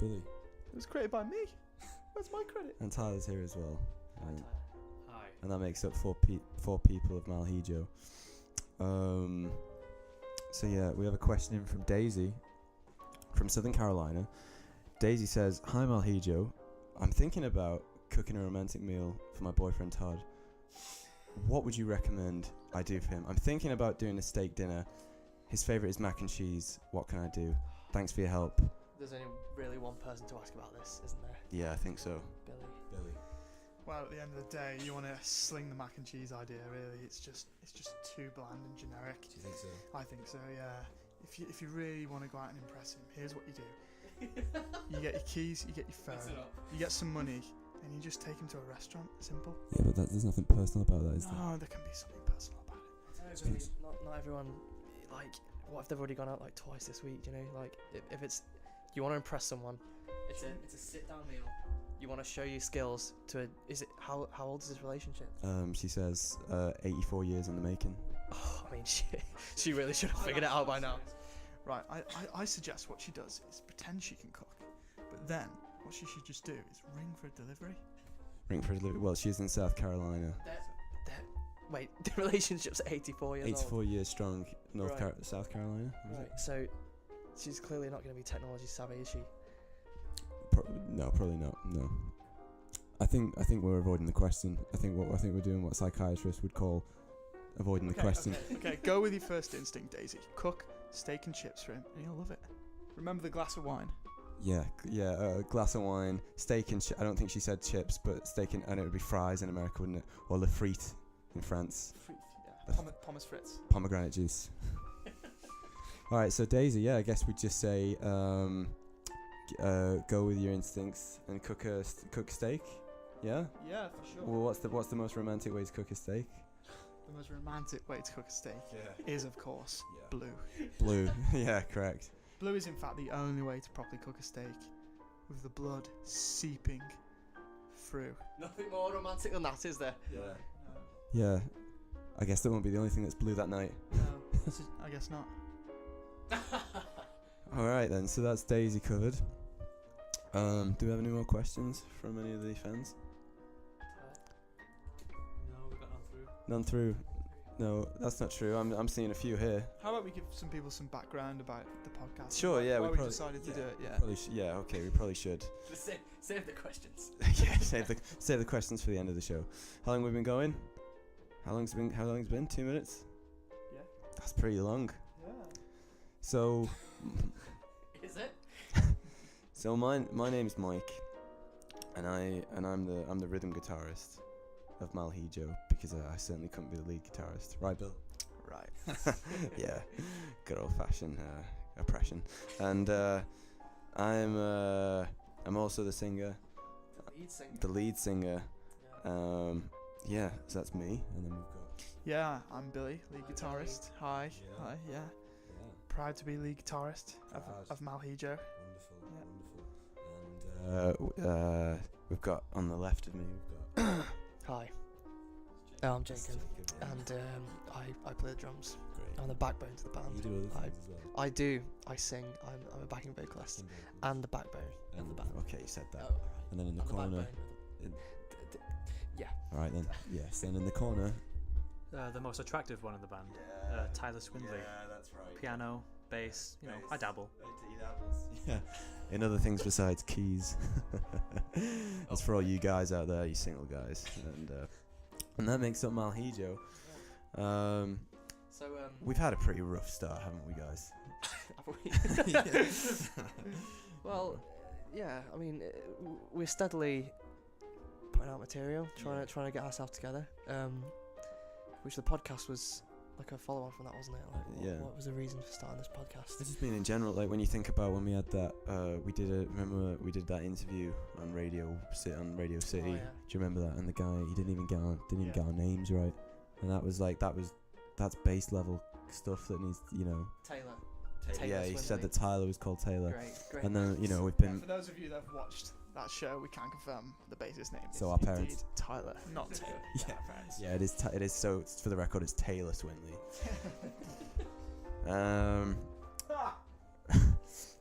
Billy. It was created by me. Where's my credit? And Tyler's here as well. Hi. And that makes up four people of Mal Hijo. So yeah, we have a question in from Daisy from Southern Carolina. Daisy says, "Hi Mal Hijo, I'm thinking about cooking a romantic meal for my boyfriend Todd. What would you recommend I do for him? I'm thinking about doing a steak dinner. His favourite is mac and cheese. What can I do? Thanks for your help." There's only really one person to ask about this, isn't there? Yeah, I think so. Billy. Well, at the end of the day, you want to sling the mac and cheese idea. Really, it's just too bland and generic. Do you think so? I think so. Yeah. If you really want to go out and impress him, here's what you do. You get your keys, you get your phone, you get some money, and you just take him to a restaurant. Simple. Yeah, but there's nothing personal about that, is there? No, there can be something personal about it. Not everyone, like, what if they've already gone out like twice this week, you know? Like, if it's, you want to impress someone, it's a sit down meal. You want to show your skills to how old is this relationship? She says 84 years in the making. Oh, I mean, she really should have figured it out by now. Right, I suggest what she does is pretend she can cook, but then what she should just do is ring for a delivery. Ring for a delivery. Well, she's in South Carolina. Wait, the relationship's 84 years 84 old. years strong, South Carolina. Right, so she's clearly not going to be technology savvy, is she? No, probably not. No. I think we're avoiding the question. I think we're doing what psychiatrists would call avoiding the question. Okay, go with your first instinct, Daisy. Cook steak and chips for him, and he'll love it. Remember the glass of wine. Yeah. A glass of wine, steak and I don't think she said chips, but steak and it would be fries in America, wouldn't it? Or le frite in France. Yeah. Pommes frites. Pomegranate juice. All right, so Daisy, yeah, I guess we'd just say go with your instincts and cook steak. Yeah. Yeah, for sure. Well, what's the most romantic way to cook a steak? The most romantic way to cook a steak is, of course, blue. Blue. Yeah, correct. Blue is, in fact, the only way to properly cook a steak, with the blood seeping through. Nothing more romantic than that, is there? Yeah. Yeah. I guess that won't be the only thing that's blue that night. No, I guess not. All right then. So that's Daisy covered. Do we have any more questions from any of the fans? No, we got None through. No, that's not true. I'm seeing a few here. How about we give some people some background about the podcast? Sure. Yeah. Why we we probably decided to do it. Yeah. Probably okay. We probably should. Just save the questions. Yeah. Save the questions for the end of the show. How long have we been going? How long's it been? 2 minutes. Yeah. That's pretty long. Yeah. So. Is it? So my name's Mike, and I'm the rhythm guitarist of Mal Hijo, because I certainly couldn't be the lead guitarist, right, Bill? Right. Yeah, good old fashioned oppression, and I'm also the singer, the lead singer. Yeah, so that's me, and then we've got. Yeah, I'm Billy, lead guitarist. Hi. Yeah. Hi. Yeah. Proud to be lead guitarist of Mal Hijo. Wonderful. And we've got on the left of me, we've got. Hi. I'm Jacob, and I play the drums. Great. I'm the backbone to the band. You do other things as well. I do. I sing. I'm a backing vocalist and the backbone of the band. Okay, you said that. Oh, right. And then in the And corner. backbone yeah. All right then. Yes. Then in the corner. The most attractive one in the band, Tyler Swindley. Yeah, that's right. Piano, bass, you know, I dabble. He dabbles. Yeah. In other things besides keys. That's for all you guys out there, you single guys, and that makes up Mal Hijo. So We've had a pretty rough start, haven't we, guys? have we? Well, yeah. I mean, we're steadily putting out material, trying to get ourselves together. Which the podcast was like a follow-on from that, wasn't it? Like, what was the reason for starting this podcast? It's just been in general, like when you think about when we had that, remember we did that interview on Radio City. Oh, yeah. Do you remember that? And the guy, he didn't even get our names right, and that's base level stuff that needs, you know. Taylor Yeah, he Swindley. said that Tyler was called Taylor. Great. And then, you know, we've been. For those of you that have watched that show, we can confirm the bassist name. So is our parents. indeed Tyler, not Taylor. Yeah. Our parents. Yeah, it is. It is. So for the record, it's Taylor Swindley.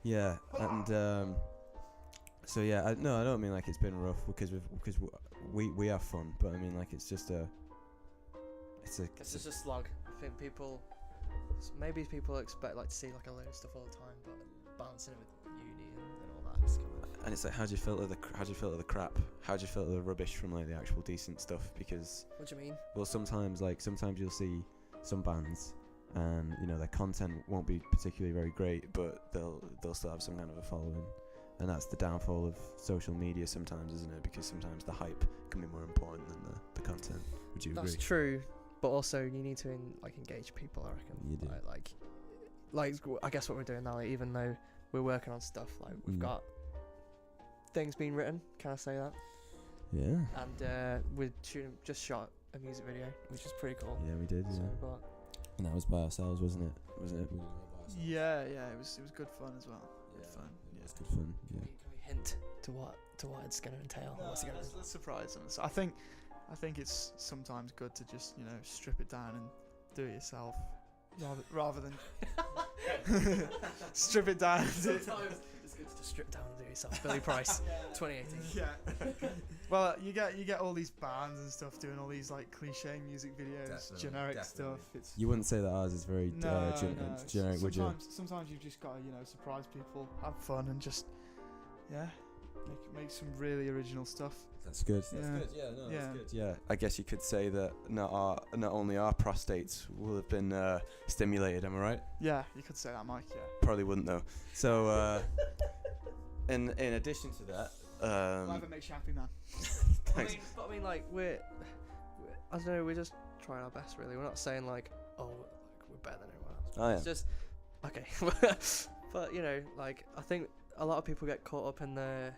Yeah, and So yeah, I don't mean like it's been rough because we have fun, but I mean like it's just It's just a slog. I think maybe people expect like to see like a load of stuff all the time, but balancing it with uni and all that is kind of. And it's like, how do you filter the crap? How do you filter the rubbish from like the actual decent stuff? Because What do you mean? well, sometimes you'll see some bands, and you know their content won't be particularly very great, but they'll still have some kind of a following, and that's the downfall of social media sometimes, isn't it? Because sometimes the hype can be more important than the content. Would you agree? That's true, but also you need to engage people. I reckon. You do. Like I guess what we're doing now, like, even though we're working on stuff, like we've got things being written. Can I say that? Yeah. And we just shot a music video, which is pretty cool. Yeah, we did. So, Yeah. but And that was by ourselves, wasn't it? Wasn't it? We did it by ourselves. Yeah, it was good fun as well. Good fun. Yeah, it's good fun. can Yeah. we hint to what it's going to entail? No, What's it going to let's surprise them. So I think it's sometimes good to just strip it down and do it yourself, rather than strip it down. Sometimes it's good to just strip down and do it yourself. Billy Price, 2018. Yeah. Well, you get all these bands and stuff doing all these like cliche music videos, Definitely, generic definitely. stuff. It's You wouldn't say that ours is very no, generic, would you? Sometimes you've just got to surprise people, have fun, and just make some really original stuff. That's good. Yeah. That's good. Yeah, no, Yeah. that's good. Yeah, I guess you could say that not only our prostates will have been stimulated. Am I right? Yeah, you could say that, Mike. Yeah. Probably wouldn't though. So, in addition to that, Whatever makes you happy, man. thanks. I mean, like we're I don't know. We're just trying our best, really. We're not saying like, oh, like, we're better than everyone else. Oh yeah. It's just okay. But like I think a lot of people get caught up in the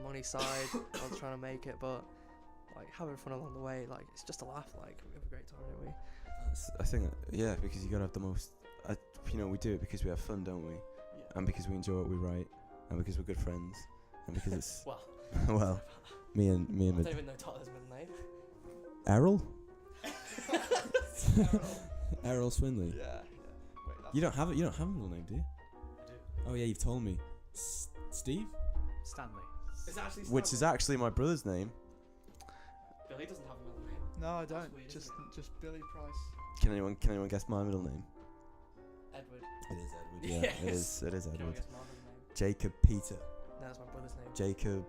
money side of trying to make it, but like having fun along the way, like it's just a laugh. Like we have a great time, don't we? I think because you gotta have the most. We do it because we have fun, don't we? Yeah. And because we enjoy what we write, and because we're good friends, and because it's Well, well, me and I don't even know Tyler's middle name. Errol. Errol Swinley. Yeah. Wait, You don't have a middle name, do you? I do. Oh yeah, you've told me. Steve, Stanley. It's actually which is actually my brother's name. Billy doesn't have a middle name. No, I don't. weird, Just isn't just Billy Price. Can anyone guess my middle name? Edward. It is Edward. Yeah, it is. It is Can we Edward. guess my middle name? Jacob Peter. No, that's my brother's name. Jacob.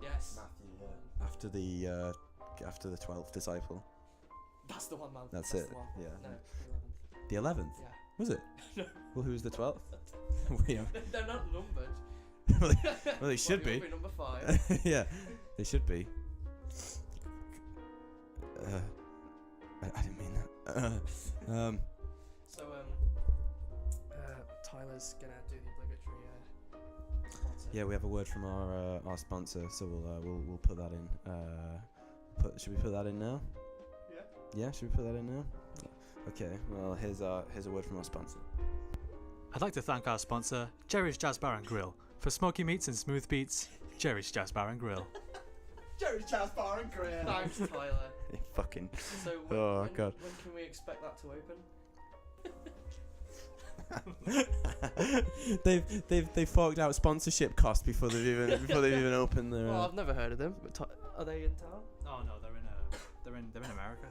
Yes. Matthew. After the 12th disciple. That's the one, man. That's The it. one. Yeah. No, The 11th. yeah. Was it? No. Well, who's the 12th? Yeah. They're not numbered. Well, they should Well, be. you'll number 5. Yeah, they should be. I didn't mean that. So Tyler's gonna do the obligatory sponsor. Yeah, we have a word from our sponsor, so we'll put that in. Should we put that in now? Yeah. Yeah, should we put that in now? Okay. Well, here's a word from our sponsor. I'd like to thank our sponsor, Jerry's Jazz Bar and Grill. For smoky meats and smooth beats, Jerry's Jazz Bar and Grill. Jerry's Jazz Bar and Grill. Thanks, Tyler. Fucking. So Oh, God. when can we expect that to open? they've forked out sponsorship costs before they've even opened their. Well, I've never heard of them. But are they in town? Oh no, they're in America.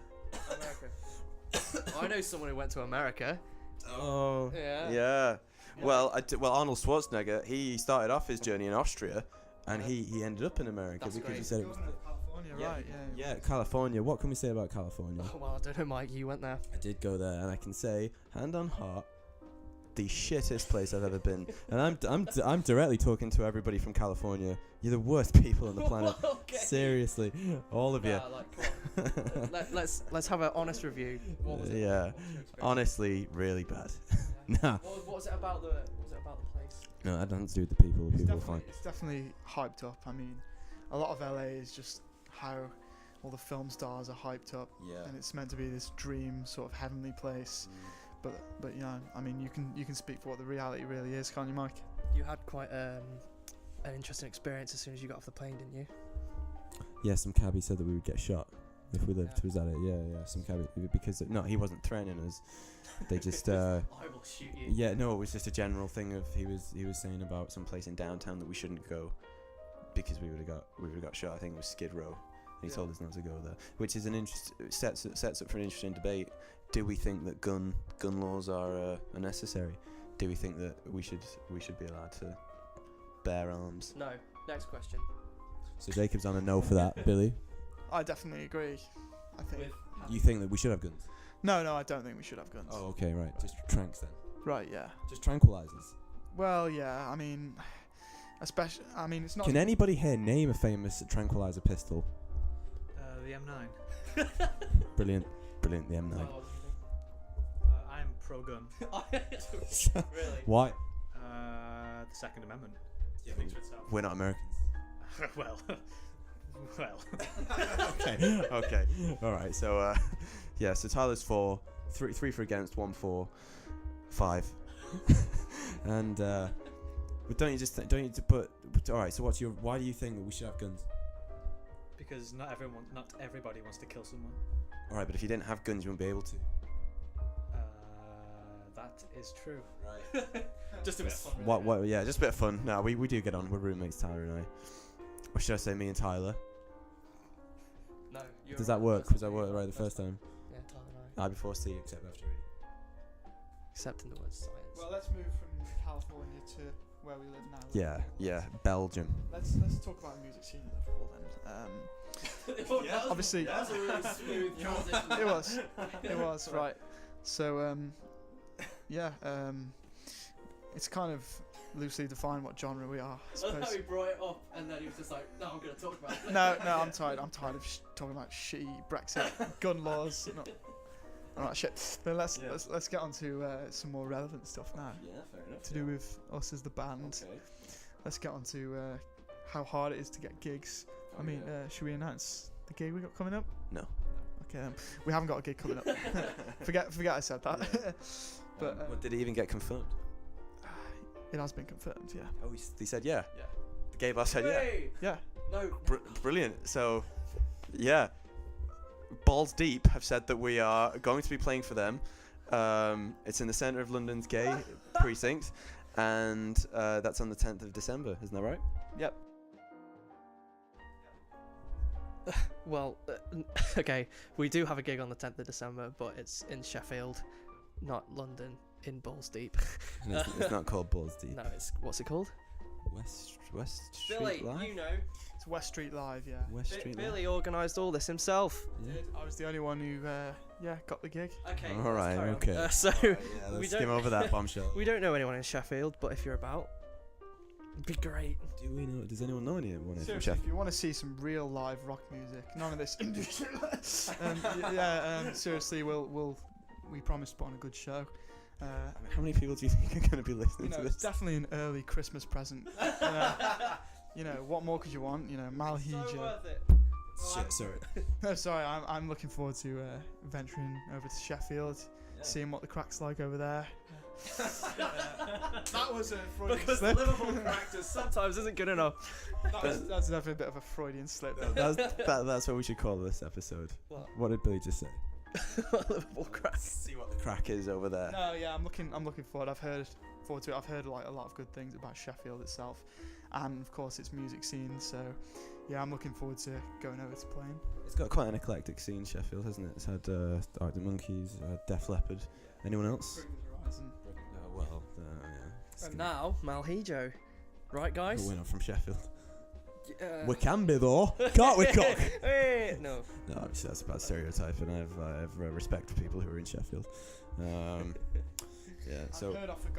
America. I know someone who went to America. Oh. Yeah. Yeah. Well, Arnold Schwarzenegger, he started off his journey in Austria, and he ended up in America That's because great. he said it was. California, right? Yeah. California. What can we say about California? Oh, well, I don't know, Mike. You went there. I did go there, and I can say, hand on heart, the shittest place I've ever been. And I'm directly talking to everybody from California. You're the worst people on the planet. Okay. Seriously, all of you. Nah, like, come on. let's have an honest review. What was it? Yeah, What was your experience? honestly, really bad. Yeah. Nah, What was it about the place? no, that doesn't do with the people. The It's people are fine. definitely hyped up. I mean, a lot of LA is just how all the film stars are hyped up, Yeah. and it's meant to be this dream sort of heavenly place. But I mean, you can speak for what the reality really is, can't you, Mike? You had quite an interesting experience as soon as you got off the plane, didn't you? Yeah, some cabbie said that we would get shot if we lived. Yeah. Was that it? Yeah. Some cabbie because no, he wasn't threatening us. They just. I will shoot you. Yeah, no, it was just a general thing of he was saying about some place in downtown that we shouldn't go, because we would have got shot. I think it was Skid Row. He Yeah. told us not to go there, which is sets up for an interesting debate. Do we think that gun laws are necessary? Do we think that we should be allowed to bear arms? No. Next question. So Jacob's on a no for that. Billy, I definitely agree. I think. you think that we should have guns? No, I don't think we should have guns. Oh, okay, right. Just tranks then. Right, yeah. Just tranquilizers. Well, yeah. I mean, especially. I mean, it's not. Can anybody here name a famous tranquilizer pistol? The M9. Brilliant, the M9. I'm pro-gun. Really? Why? The Second Amendment. Yeah, Speaks for itself. we're not Americans. well. Okay. All right. So, yeah. So Tyler's 4, 3 for against, 1 for, 5, and but don't you but all right. So why do you think that we should have guns? Because not everybody wants to kill someone. All right, but if you didn't have guns, you wouldn't be able to. That is true. Right. Just a bit of fun. What? Yeah, just a bit of fun. No, we do get on. We're roommates, Tyler and I. Or should I say me and Tyler? No. Does that work? Was that work right the first time? Yeah, Tyler and I. I before C, except after E. Except in the word science. Well, let's move from California to where we live now. Yeah, Belgium. Let's talk about the music scene in Liverpool then. Obviously, that was a really smooth transition. it was right. So it's kind of loosely defined what genre we are, I suppose. He brought it up and then he was just like, no, I'm going to talk about it. No, I'm tired of talking about shitty Brexit, gun laws, all that shit. Then let's get on to some more relevant stuff now. Yeah, fair enough. To do with us as the band. Okay. Let's get on to how hard it is to get gigs. I mean, should we announce the gig we got coming up? No. Okay, we haven't got a gig coming up. forget I said that. But did it even get confirmed? it has been confirmed, yeah. Oh, he said yeah. Yeah. The gay boss said yeah. Yeah. No. Brilliant. So, yeah. Balls Deep have said that we are going to be playing for them. It's in the centre of London's gay precinct, and that's on the 10th of December. Isn't that right? Yep. Well, okay, we do have a gig on the 10th of December, but it's in Sheffield, not London, in Balls Deep. And it's not called Balls Deep. No, what's it called? West Street Billy, Live? you know. It's West Street Live, yeah. West Street Billy organised all this himself. Live? I was the only one who, got the gig. Okay. All right, okay. So, Yeah, we let's don't- skim over that bombshell. we don't know anyone in Sheffield, but if you're about, it'd be great. Do we know? Does anyone know anyone from Seriously, Sheffield? if you want to see some real live rock music, none of this seriously, we promise to put on a good show. How many people do you think are going to be listening to It's this? definitely an early Christmas present. What more could you want? Mal Hijo. So worth it. Shit, sorry. No, sorry, I'm looking forward to venturing over to Sheffield, seeing what the crack's like over there. That was a Freudian Because slip. Liverpool practice sometimes isn't good enough. That's definitely a bit of a Freudian slip. That's what we should call this episode. What? What did Billy just say? Liverpool crack. See what the crack is over there. No, yeah, I'm looking forward. I've heard to it. I've heard like a lot of good things about Sheffield itself, and of course its music scene. So, yeah, I'm looking forward to going over to playing. It's got quite an eclectic scene, Sheffield, hasn't it? It's had Arctic Monkeys, Def Leppard. Anyone else? And now, Mal Hijo. Right, guys? We're not from Sheffield. We can be though, can't we, cock? Hey, no. No, obviously that's a bad stereotype, and I have respect for people who are in Sheffield. Yeah, so I heard off a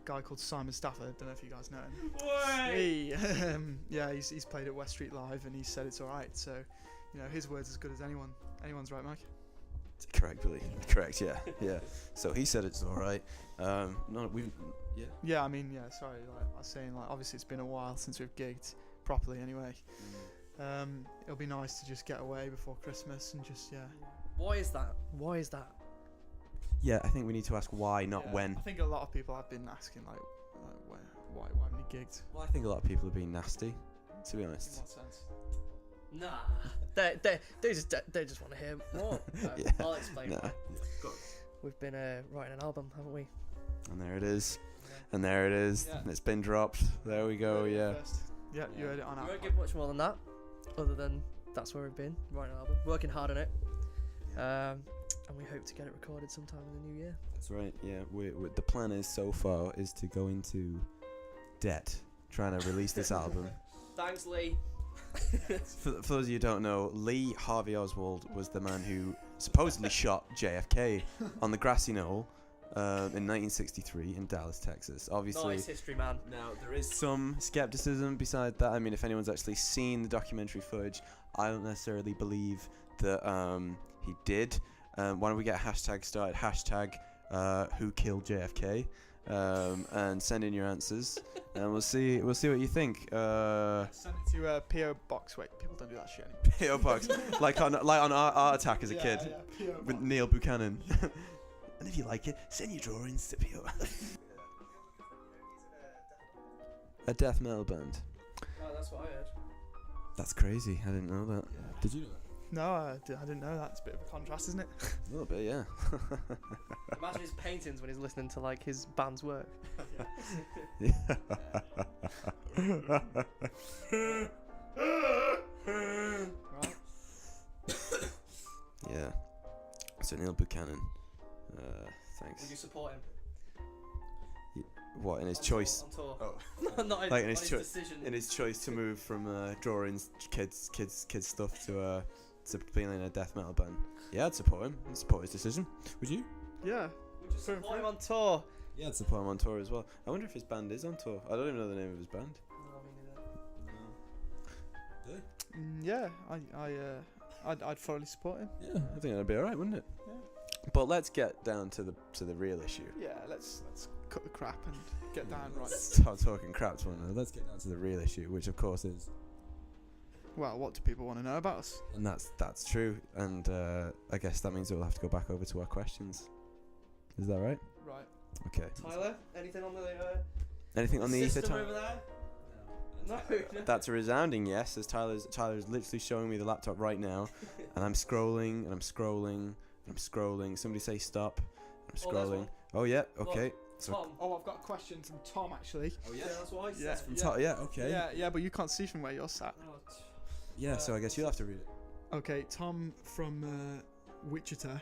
guy called Simon Stafford. Don't know if you guys know him. He's played at West Street Live, and he said it's all right. So, his word's as good as anyone's, right, Mike? correct, Billy. Correct, yeah. So he said it's all right. Yeah, sorry. Like I was saying, like obviously it's been a while since we've gigged properly. Anyway, it'll be nice to just get away before Christmas and just Why is that? Yeah, I think we need to ask why, not when. I think a lot of people have been asking like why haven't you gigged? Well, I think a lot of people are being nasty, to be In honest. what sense? Nah. They just want to hear more. Yeah. I'll explain Nah. why. We've been writing an album, haven't we? And there it is. And there it is. Yeah. And it's been dropped. There we go, yeah. Yeah, you heard it on We our won't give much more than that, other than that's where we've been, writing an album, working hard on it. And we hope to get it recorded sometime in the new year. That's right. Yeah, the plan is so far is to go into debt trying to release this album. Thanks, Lee. For those of you who don't know, Lee Harvey Oswald was the man who supposedly shot JFK on the grassy knoll in 1963 in Dallas, Texas. Obviously, Nice history, man. now there is some skepticism beside that. I mean, if anyone's actually seen the documentary footage, I don't necessarily believe that he did. Why don't we get a hashtag started? Hashtag who killed JFK, and send in your answers, and we'll see what you think. Send it to PO Box. Wait, people don't do that shit anymore. PO Box, like on Art Attack as a kid PO with Box. Neil Buchanan. And if you like it, send your drawings to PO. A death metal band. No, that's what I heard. That's crazy. I didn't know that. Did you know that? No, I didn't know that. It's a bit of a contrast, isn't it? A little bit, yeah. Imagine his paintings when he's listening to like his band's work. Right. Yeah. So Neil Buchanan. Thanks. Would you support him? What in his On choice? tour. Oh. Not Like in in his his cho- decision. In his choice to move from drawings, kids stuff to being in a death metal band. Yeah, I'd support him. I'd support his decision. Would you? Yeah. Would you support him on tour? Yeah, I'd support him on tour as well. I wonder if his band is on tour. I don't even know the name of his band. Yeah, I'd thoroughly support him. Yeah, I think that'd be alright, wouldn't it? Yeah. But let's get down to the real issue. Yeah, let's cut the crap and get down right. Start talking crap to one another. Let's get down to the real issue, which of course is, Well, what do people want to know about us? and that's true. And I guess that means we'll have to go back over to our questions. Is that right? Right. Okay. Tyler, anything on the Anything on the ether? system Tyler? over there? No. That's a resounding yes, as Tyler's literally showing me the laptop right now, and I'm scrolling and I'm scrolling and I'm scrolling. Somebody say stop. I'm Oh, there's scrolling. one. Oh yeah, okay. So Tom. Oh, I've got a question from Tom actually. Yeah, that's what I said. Yeah. from yeah, okay. Yeah, but you can't see from where you're sat. Oh, Yeah, so I guess you'll have to read it. Okay, Tom from Wichita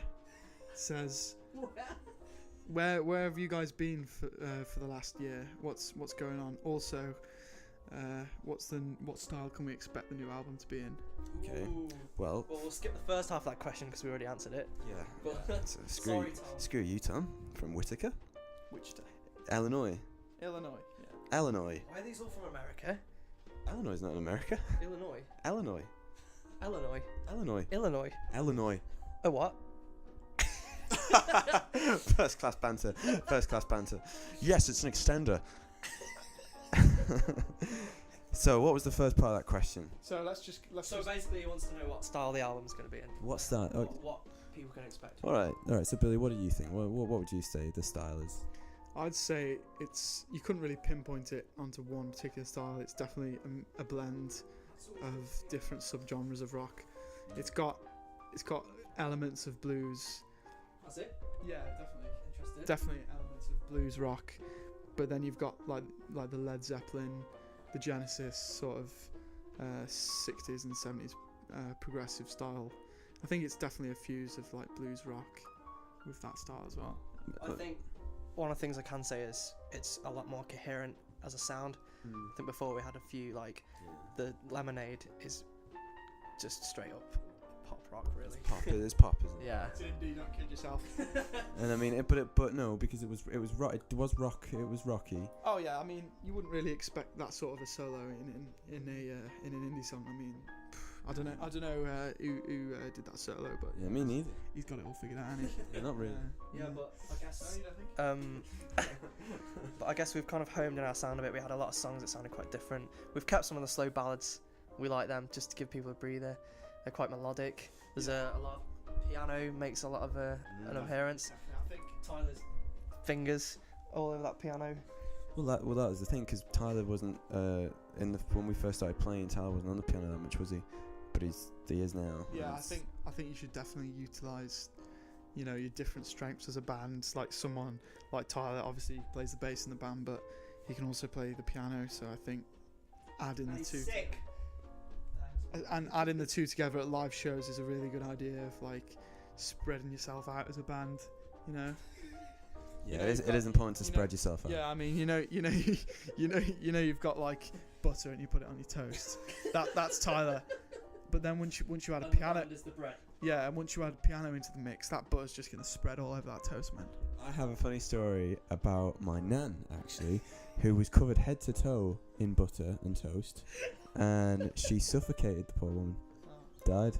says, where have you guys been for the last year? What's going on? Also, what style can we expect the new album to be in? Okay. Ooh. Well, Well, we'll skip the first half of that question because we already answered it. yeah. But So sorry, Tom. screw you, Tom, from Whitaker, Wichita, Illinois. Illinois. Yeah. Illinois. Why are these all from America? Illinois is not in America. Illinois. Illinois. Illinois. Illinois. Illinois. Illinois. Oh, what? First class banter. First class banter. Yes, it's an extender. So, what was the first part of that question? So let's So basically, he wants to know what style the album's going to be in. What's that? Oh, What people can expect. all right. So, Billy, what do you think? What would you say the style is? I'd say you couldn't really pinpoint it onto one particular style. It's definitely a blend of different subgenres of rock. It's got elements of blues. That's it? Yeah, definitely. Interested? Definitely elements of blues rock, but then you've got like the Led Zeppelin, the Genesis sort of 60s and 70s progressive style. I think it's definitely a fuse of like blues rock with that style as well. I think one of the things I can say is it's a lot more coherent as a sound. I think before we had a few like the Lemonade is just straight up pop rock, really. Pop. It is pop, isn't it? Yeah. It's indie, don't kid yourself. And I mean, but no, because it was rock. It was rock. It was rocky. Oh yeah, I mean you wouldn't really expect that sort of a solo in an indie song. I mean, I don't know who did that solo, but Yeah, me neither. he's got it all figured out, hasn't he? Yeah, not really. Yeah, but I guess No, you don't think? but I guess we've kind of homed in our sound a bit. We had a lot of songs that sounded quite different. We've kept some of the slow ballads. We like them just to give people a breather. They're quite melodic. There's a lot of piano makes a lot of an appearance. I think Tyler's fingers all over that piano. Well, that was the thing, because Tyler wasn't when we first started playing. Tyler wasn't on the piano that much, was he? But he is now. Yeah, and I think you should definitely utilize, your different strengths as a band. Like someone like Tyler, obviously plays the bass in the band, but he can also play the piano. So I think adding the two. Sick. And adding the two together at live shows is a really good idea of like spreading yourself out as a band, you know. Yeah, it is important to spread yourself out. Yeah, I mean, you've got like butter and you put it on your toast. That's Tyler. But then once you add a piano, The bread. yeah, and once you add piano into the mix, that butter's just gonna spread all over that toast, man. I have a funny story about my nan, actually, who was covered head to toe in butter and toast, and she suffocated the poor woman. Died.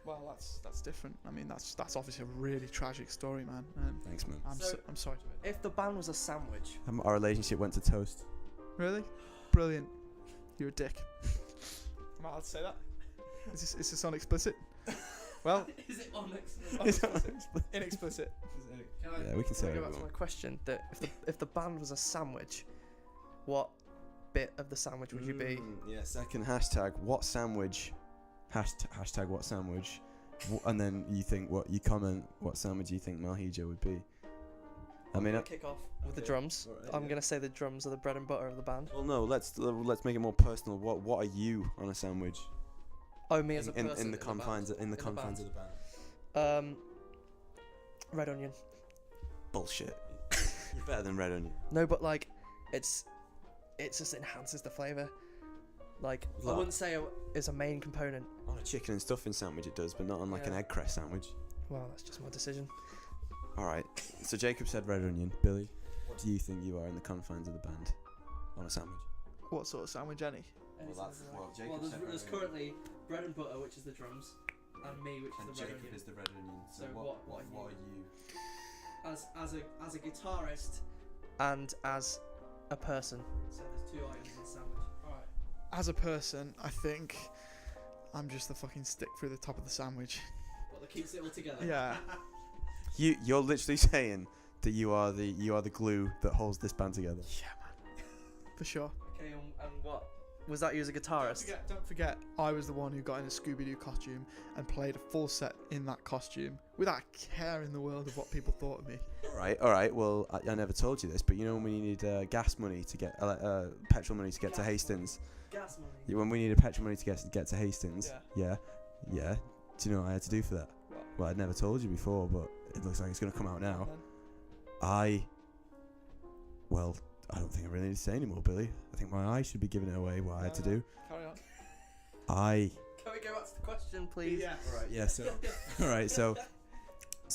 Well, that's different. I mean, that's obviously a really tragic story, man. Thanks, man. I'm sorry to hear that. If the band was a sandwich, Our relationship went to toast. Really? Brilliant. You're a dick. Am I allowed to say that? Is this on explicit? Well, is it on inexplicit. Yeah, we can say Go what back we to my want. question. That if the band was a sandwich, what bit of the sandwich would you be? Yeah, second hashtag, what sandwich? Hashtag what sandwich? And then you comment what sandwich you think Mal Hijo would be. I mean, Kick off with the drums. Alright, I'm yeah. gonna say the drums are the bread and butter of the band. Well, no, let's make it more personal. What are you on a sandwich? Oh, me as a person in the confines band. of the band. Red onion. Bullshit. You're better than red onion. No, but like, it just enhances the flavour. Like, I Like- wouldn't say it's a main component. On a chicken and stuffing sandwich it does, but not on like an Yeah. egg cress sandwich. Well, that's just my decision. Alright, so Jacob said red onion. Billy, what do you think you are in the confines of the band on a sandwich? What sort of sandwich, Jenny? Jacob said red onion. currently bread and butter, which is the drums, and me, which And Jacob is the red onion. So, So what are you? As a guitarist and as a person. So there's two items in the sandwich. Alright. As a person, I think I'm just the fucking stick through the top of the sandwich. What that keeps it all together. Yeah. You're literally saying that you are the glue that holds this band together. Yeah, man. For sure. Okay, and what was that? You as a guitarist? Don't forget, I was the one who got in a Scooby-Doo costume and played a full set in that costume without a care in the world of what people thought of me. All right. Well, I never told you this, but you know when you need gas money to get petrol money to get to Hastings. Gas money. When we needed petrol money to get to Hastings. Yeah. Yeah. Do you know what I had to do for that? What? Well, I'd never told you before, but it looks like it's going to come out now. I don't think I really need to say anymore, Billy. I think my eye should be giving it away what I had to do. Carry on. Can we go back to the question, please? Yeah. All right. Yeah. So. All right. So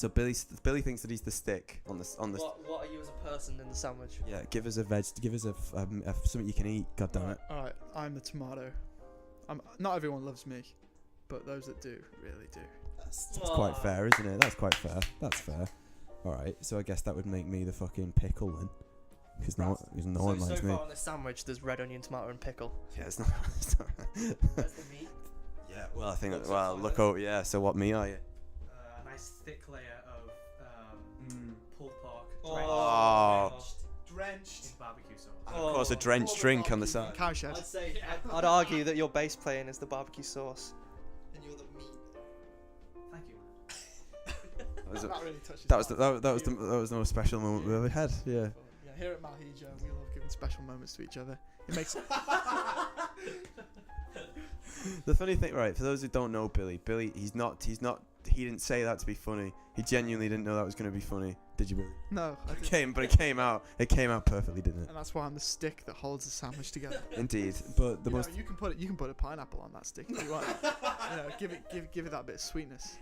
Billy thinks that he's the stick on the. What are you as a person in the sandwich? Yeah. Give us a something you can eat. God damn it. Alright, I'm the tomato. Not everyone loves me, but those that do really do. That's quite fair, isn't it? That's quite fair. That's fair. All right. So I guess that would make me the fucking pickle then, because no one likes so me. far on this sandwich, there's red onion, tomato, and pickle. Yeah. It's not. Where's the meat? Yeah. Well, I think. Looks Well, like look. fine. Oh, yeah. So what meat are you? A nice thick layer of pulled pork Oh. Drenched. in barbecue sauce. And of course, a drenched drink on the side. Cowshed. I'd argue that your bass playing is the barbecue sauce. And you're the meat. Thank you. That really touches That was my that was the most special moment we ever had. Yeah. Yeah, here at Mal Hijo, we love giving special moments to each other. It makes The funny thing, right? For those who don't know Billy, he didn't say that to be funny. He genuinely didn't know that was going to be funny. Did you, Billy? no. I It didn't. came out perfectly, didn't it? And that's why I'm the stick that holds the sandwich together. Indeed. But the You know, most you can put a pineapple on that stick if you want. Give it that bit of sweetness.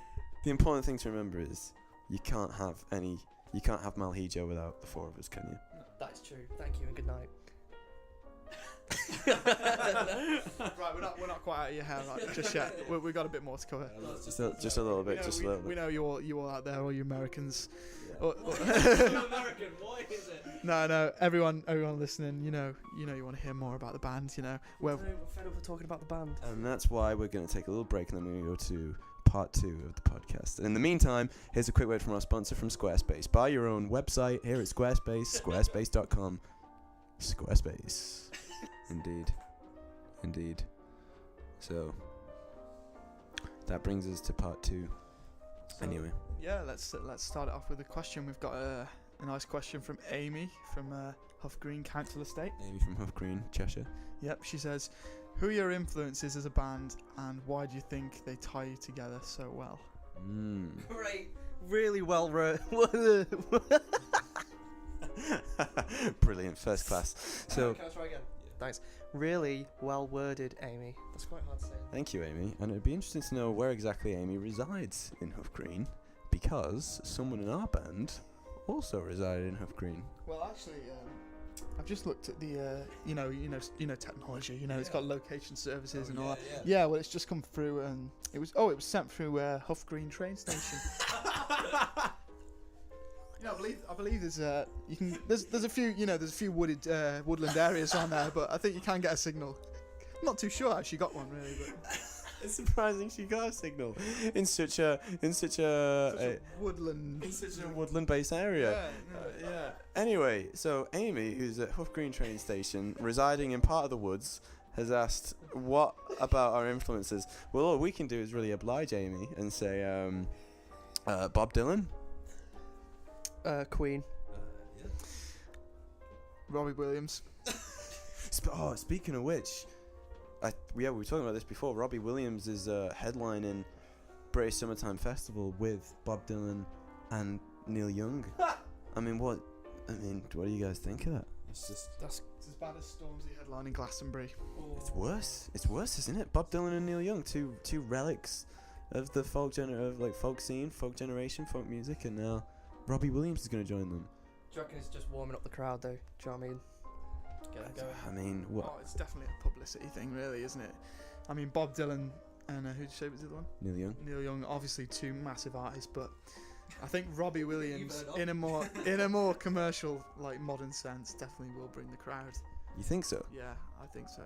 the important thing to remember is you can't have Mal Hijo without the four of us, can you? That is true. Thank you and good night. Right, we're not quite out of your hair right, just yet. We've got a bit more to cover. Just a little bit, just a little We bit. know you all out there, all you Americans. American, what is it? No, everyone listening, you know you want to hear more about the band, We're fed up with talking about the band. And that's why we're going to take a little break and then we're going to go to part 2 of the podcast. And in the meantime, here's a quick word from our sponsor from Squarespace. Buy your own website here at Squarespace, squarespace.com. Squarespace. Indeed. So, that brings us to part 2. Anyway. Yeah, let's start it off with a question. We've got a a nice question from Amy from Huff Green Council Estate. Amy from Huff Green, Cheshire. Yep, she says, who are your influences as a band and why do you think they tie you together so well? Great. Really well wrote. Brilliant, first class. So, can I try again? Thanks. Really well worded, Amy. That's quite hard to say. thank you, Amy. And it'd be interesting to know where exactly Amy resides in Huff Green, because someone in our band also resided in Huff Green. Well, actually, I've just looked at the, you know, technology. You know, it's got location services and all that. Yeah, well, it's just come through, and it was sent through Huff Green train station. You know, I believe there's a few woodland areas on there, but I think you can get a signal. I'm not too sure how she got one really, but It's surprising she got a signal in such a woodland-based area. Yeah. Anyway, so Amy, who's at Huff Green train station, residing in part of the woods, has asked, "What about our influences?" Well, all we can do is really oblige Amy and say, Bob Dylan, Queen. Robbie Williams. Speaking of which, we were talking about this before. Robbie Williams is headlining British Summertime Festival with Bob Dylan and Neil Young. I mean, what do you guys think of that? It's as bad as Stormzy headlining Glastonbury. It's worse. It's worse, isn't it? Bob Dylan and Neil Young, two relics of the folk scene, folk generation, folk music, and now Robbie Williams is going to join them. Do you reckon it's just warming up the crowd, though? Do you know what I mean? Get it going. I mean, what? Oh, it's definitely a publicity thing, really, isn't it? I mean, Bob Dylan and who did you say was the other one? Neil Young. Neil Young, obviously two massive artists, but I think Robbie Williams, in a more commercial, like modern sense, definitely will bring the crowd. You think so? Yeah, I think so.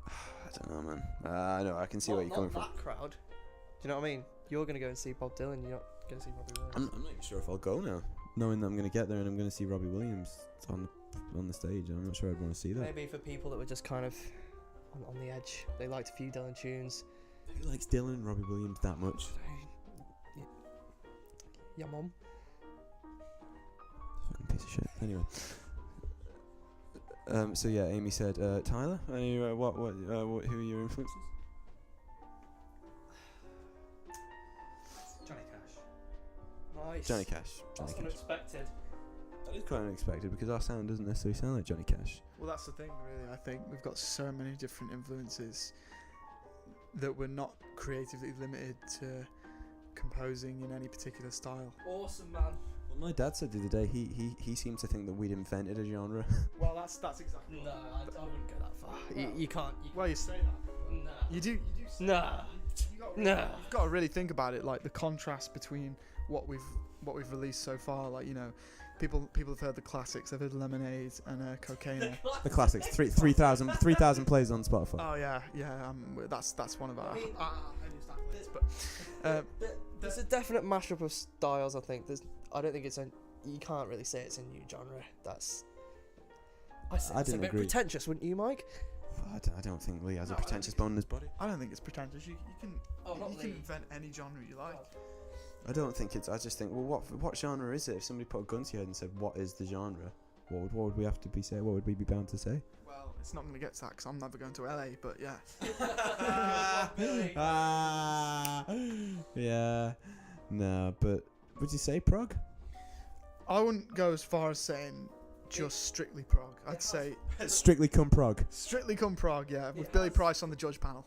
I don't know, man. I know. I can see where you're coming from. Not that crowd. Do you know what I mean? You're gonna go and see Bob Dylan. You're not gonna see Robbie Williams. I'm not even sure if I'll go now, knowing that I'm going to get there and I'm going to see Robbie Williams on the stage. I'm not sure I'd want to see that. Maybe for people that were just kind of on the edge. They liked a few Dylan tunes. Who likes Dylan and Robbie Williams that much? Your mum. Fucking piece of shit. Anyway. So yeah, Amy said, Tyler, who are your influences? Johnny Cash. Nice. Johnny Cash. That's unexpected. That is quite unexpected because our sound doesn't necessarily sound like Johnny Cash. Well, that's the thing, really. I think we've got so many different influences that we're not creatively limited to composing in any particular style. Awesome, man. Well, my dad said the other day he seems to think that we'd invented a genre. Well, that's exactly. No, I wouldn't go that far. You can't. Well, you say that. No. You do. No. You've got to really think about it, like the contrast between what we've released so far. Like, you know, people have heard the classics. They've heard Lemonade and Cocaine. The classics. 3,000 plays on Spotify. Oh yeah. That's one of our. There's a definite mashup of styles. I think I don't think you can't really say it's a new genre. It's a bit pretentious, wouldn't you, Mike? I don't think Lee has a pretentious bone in his body. I don't think it's pretentious. You can invent any genre you like. I don't think it's. I just think, well, what genre is it? If somebody put a gun to your head and said, "What is the genre?" What would we have to be say? What would we be bound to say? Well, it's not going to get to that because I'm never going to LA. But yeah. Yeah. No, but would you say prog? I wouldn't go as far as saying just strictly prog. I'd say strictly come prog. Strictly come prog, yeah, with Billy Price on the judge panel.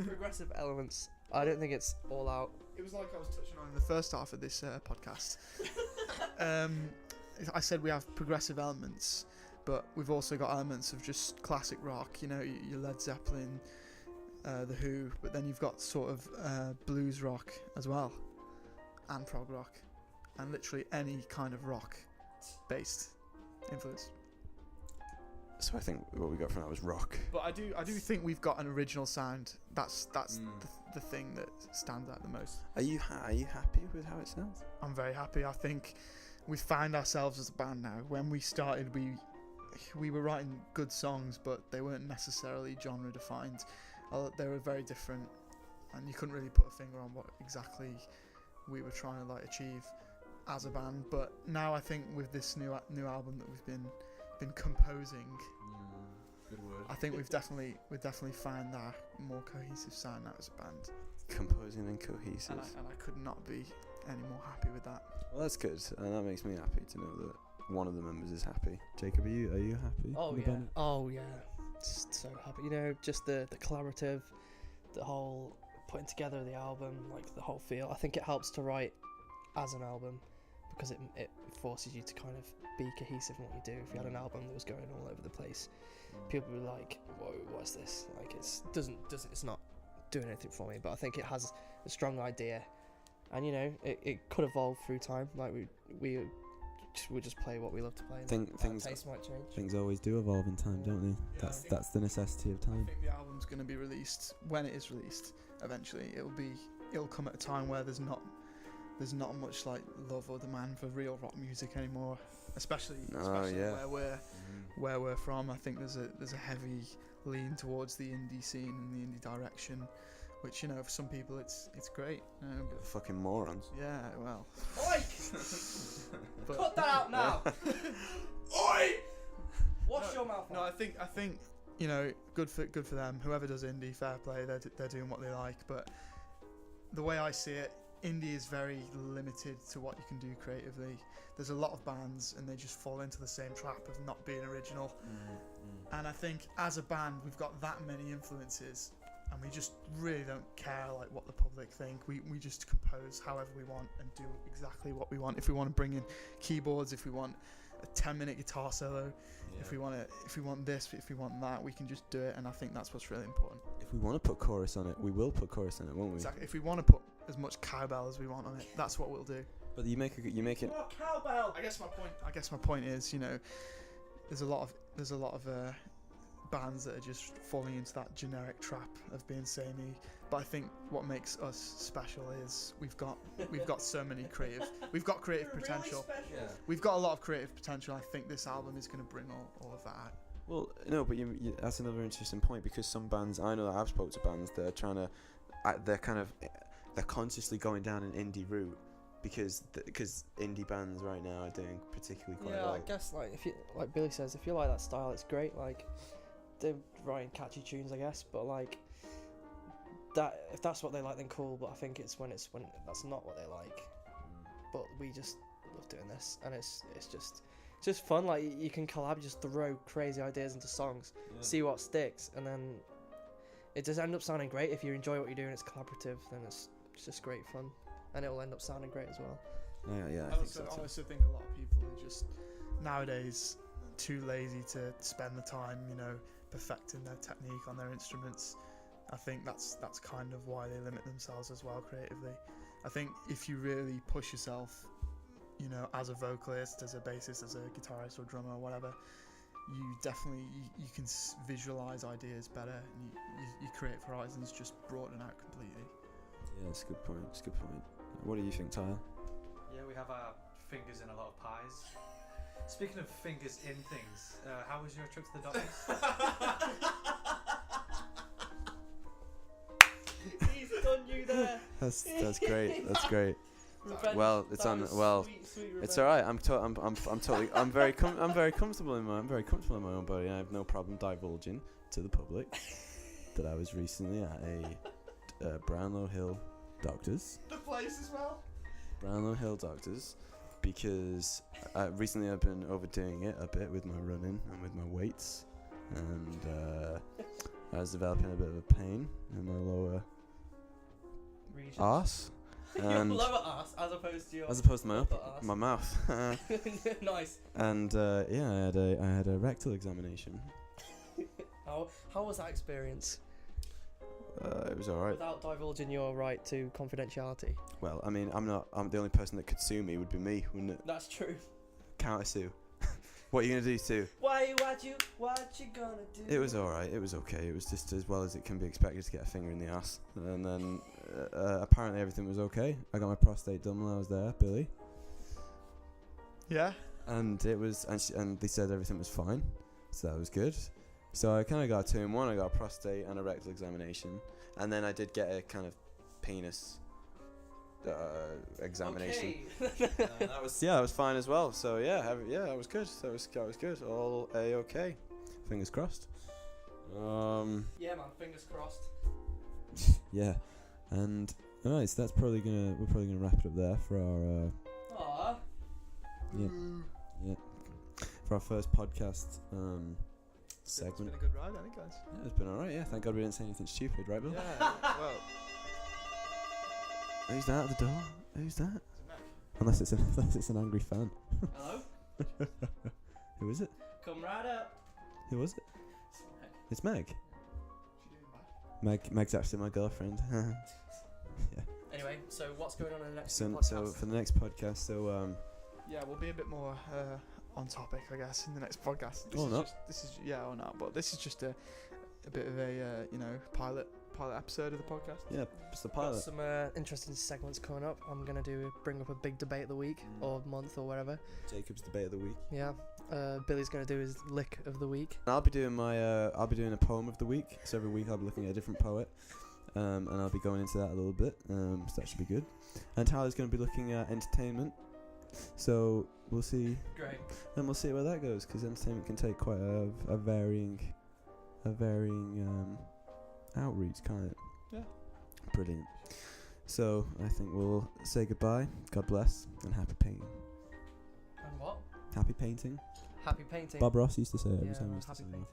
Progressive elements. I don't think it's all out. It was like I was touching on in the first half of this podcast. I said we have progressive elements, but we've also got elements of just classic rock. You know, your Led Zeppelin, the Who, but then you've got sort of blues rock as well, and prog rock, and literally any kind of rock-based influence. So I think what we got from that was rock. But I do think we've got an original sound. That's the thing that stands out the most. Are you happy with how it sounds? I'm very happy. I think we found ourselves as a band now. When we started, we were writing good songs, but they weren't necessarily genre defined. They were very different, and you couldn't really put a finger on what exactly we were trying to achieve. as a band. But now I think with this new album that we've been composing, Good word. I think we've definitely found our more cohesive sound now as a band. Composing and cohesive. And I could not be any more happy with that. Well, that's good, and that makes me happy to know that one of the members is happy. Jacob, are you happy? Oh with yeah. the band? Oh yeah. Just so happy. You know, just the collaborative, the whole putting together the album, like the whole feel. I think it helps to write as an album because it forces you to kind of be cohesive in what you do. If you had an album that was going all over the place, people would be like, "Whoa, what's this?" Like it's not doing anything for me. But I think it has a strong idea, and you know, it could evolve through time. Like we just play what we love to play. Things taste might change. Things always do evolve in time, don't they? Yeah, That's the necessity of I time. think the album's going to be released when it is released. Eventually, it'll come at a time where there's not much like love or demand for real rock music anymore. Especially where we're from. I think there's a heavy lean towards the indie scene and the indie direction, which, you know, for some people it's great. Fucking morons. Yeah, well. Oi! But Cut that out now. Oi! Wash your mouth. No, I think you know, good for them. Whoever does indie, fair play. They're doing what they like. But the way I see it, indie is very limited to what you can do creatively. There's a lot of bands, and they just fall into the same trap of not being original. And I think as a band, we've got that many influences, and we just really don't care like what the public think. We just compose however we want and do exactly what we want. If we want to bring in keyboards, if we want a 10-minute guitar solo, if we want this, if we want that, we can just do it. And I think that's what's really important. If we want to put chorus on it, we will put chorus on it, won't we? Exactly. If we want to put as much cowbell as we want on it, that's what we'll do. But you make it. More cowbell. I guess my point is, you know, there's a lot of bands that are just falling into that generic trap of being samey. But I think what makes us special is we've got so many creative potential. Yeah. We've got a lot of creative potential. I think this album is going to bring all of that out. Well, no, but you, that's another interesting point, because some bands, I know that I've spoken to bands that are trying to, they're consciously going down an indie route because indie bands right now are doing particularly quite well. Yeah, I guess like if you, like Billy says, if you like that style, it's great. Like they're writing catchy tunes, I guess, but like that, if that's what they like, then cool. But I think it's when that's not what they like. But we just love doing this, and it's just fun. Like you can collab, just throw crazy ideas into songs, see what sticks, and then it does end up sounding great. If you enjoy what you're doing, it's collaborative, then it's just great fun, and it will end up sounding great as well. Yeah, I also think a lot of people are just nowadays too lazy to spend the time, you know, perfecting their technique on their instruments. I think that's kind of why they limit themselves as well creatively. I think if you really push yourself, you know, as a vocalist, as a bassist, as a guitarist or drummer or whatever, you definitely you can visualize ideas better, and you create horizons just broaden out completely. Yeah, that's a good point. What do you think, Tyler? Yeah, we have our fingers in a lot of pies. Speaking of fingers in things, how was your trip to the doctors? He's done you there. That's great. That's great. Revenge. Well, it's That on. was Well, sweet it's revenge. all right. I'm very comfortable in my own body. I have no problem divulging to the public that I was recently at a Brownlow Hill doctor's. The place as well. Brownlow Hill doctors, because recently I've been overdoing it a bit with my running and with my weights, and I was developing a bit of a pain in my lower Regions. arse. Your And lower arse, as opposed to your as opposed to upper arse. my mouth. Nice. And yeah, I had a rectal examination. How was that experience? It was alright. Without divulging your right to confidentiality. Well, I mean, I'm the only person that could sue me would be me, wouldn't it? That's true. Counter sue. What are you gonna do, Sue? What you gonna do? It was alright. It was okay. It was just as well as it can be expected to get a finger in the ass. And then apparently everything was okay. I got my prostate done while I was there, Billy. Yeah. And it was, and they said everything was fine, so that was good. So I kind of got 2 in 1. I got a prostate and a rectal examination, and then I did get a kind of penis examination. Okay. That was fine as well. So that was good. That was good. All a-okay. Fingers crossed. Yeah, man. Fingers crossed. Yeah, and alright, so we're probably gonna wrap it up there for our Aww. yeah for our first podcast It's segment. been a good ride, I think, guys. Yeah, it's been alright. Yeah, thank God we didn't say anything stupid, right, Bill? Yeah. Well, Who's that at the door? Who's that? it's a Mac. Unless it's an angry fan. Hello. Who is it? Come right up. Who was it? It's Meg. She doing Mac? Meg's actually my girlfriend. Anyway, so what's going on in the next So podcast? for the next podcast, Yeah, we'll be a bit more on topic, I guess, in the next podcast. Or not. Or not. But this is just a bit of a pilot episode of the podcast. yeah, it's the Got pilot. some interesting segments coming up. I'm gonna bring up a big debate of the week or month or whatever. Jacob's debate of the week. Yeah. Billy's gonna do his lick of the week. I'll be doing I'll be doing a poem of the week. So every week I'll be looking at a different poet, and I'll be going into that a little bit. So that should be good. And Tyler's going to be looking at entertainment. So we'll see, Great. and we'll see where that goes, because entertainment can take quite a varying outreach, can't it? Yeah. Brilliant. So I think we'll say goodbye. God bless, and happy painting. And what? Happy painting. Happy painting. Bob Ross used to say it every Yeah, time he used to happy say it. painting.